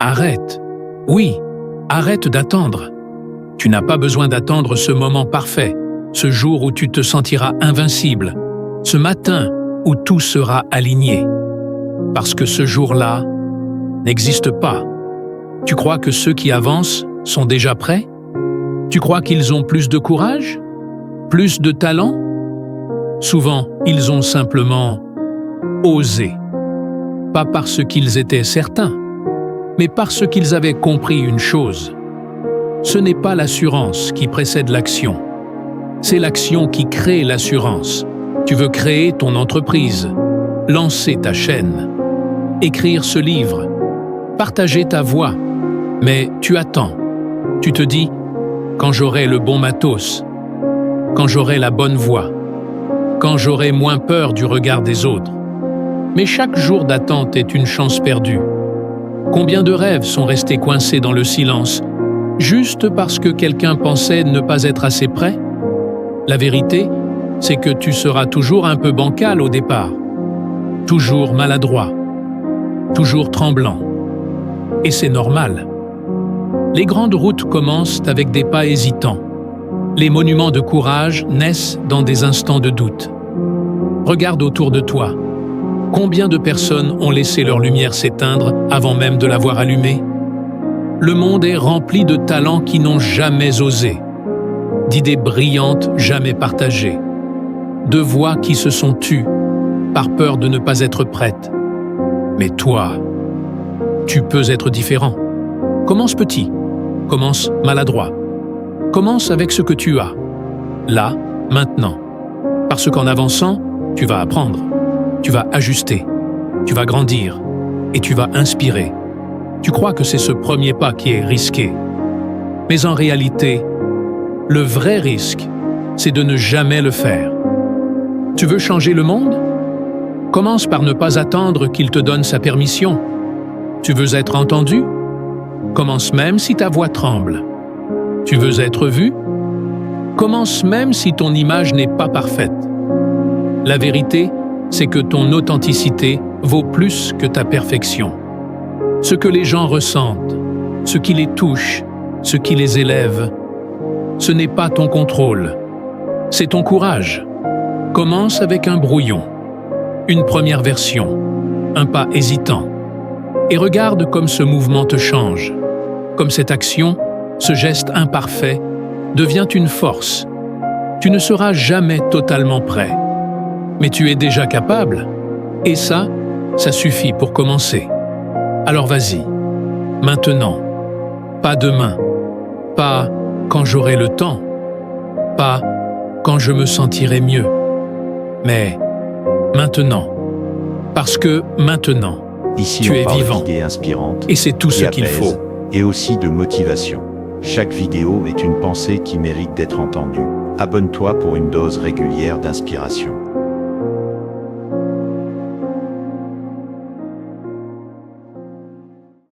Arrête. Oui, arrête d'attendre. Tu n'as pas besoin d'attendre ce moment parfait, ce jour où tu te sentiras invincible, ce matin où tout sera aligné. Parce que ce jour-là n'existe pas. Tu crois que ceux qui avancent sont déjà prêts? Tu crois qu'ils ont plus de courage? Plus de talent? Souvent, ils ont simplement osé. Pas parce qu'ils étaient certains, mais parce qu'ils avaient compris une chose. Ce n'est pas l'assurance qui précède l'action. C'est l'action qui crée l'assurance. Tu veux créer ton entreprise, lancer ta chaîne, écrire ce livre, partager ta voix, mais tu attends. Tu te dis, quand j'aurai le bon matos, quand j'aurai la bonne voix, quand j'aurai moins peur du regard des autres. Mais chaque jour d'attente est une chance perdue. Combien de rêves sont restés coincés dans le silence, juste parce que quelqu'un pensait ne pas être assez prêt? La vérité, c'est que tu seras toujours un peu bancal au départ, toujours maladroit, toujours tremblant. Et c'est normal. Les grandes routes commencent avec des pas hésitants. Les monuments de courage naissent dans des instants de doute. Regarde autour de toi. Combien de personnes ont laissé leur lumière s'éteindre avant même de l'avoir allumée? Le monde est rempli de talents qui n'ont jamais osé, d'idées brillantes jamais partagées, de voix qui se sont tues par peur de ne pas être prêtes. Mais toi, tu peux être différent. Commence petit, commence maladroit. Commence avec ce que tu as, là, maintenant. Parce qu'en avançant, tu vas apprendre, tu vas ajuster, tu vas grandir et tu vas inspirer. Tu crois que c'est ce premier pas qui est risqué. Mais en réalité, le vrai risque, c'est de ne jamais le faire. Tu veux changer le monde? Commence par ne pas attendre qu'il te donne sa permission. Tu veux être entendu? Commence même si ta voix tremble. Tu veux être vu? Commence même si ton image n'est pas parfaite. La vérité, c'est que ton authenticité vaut plus que ta perfection. Ce que les gens ressentent, ce qui les touche, ce qui les élève, ce n'est pas ton contrôle, c'est ton courage. Commence avec un brouillon, une première version, un pas hésitant. Et regarde comme ce mouvement te change, comme cette action, ce geste imparfait, devient une force. Tu ne seras jamais totalement prêt, mais tu es déjà capable, et ça suffit pour commencer. Alors vas-y, maintenant, pas demain, pas quand j'aurai le temps, pas quand je me sentirai mieux, mais maintenant, parce que maintenant, Ici, tu on es parle vivant, d'idées inspirantes et c'est tout ce qui qu'il apaisent, faut. et aussi de motivation. Chaque vidéo est une pensée qui mérite d'être entendue. Abonne-toi pour une dose régulière d'inspiration.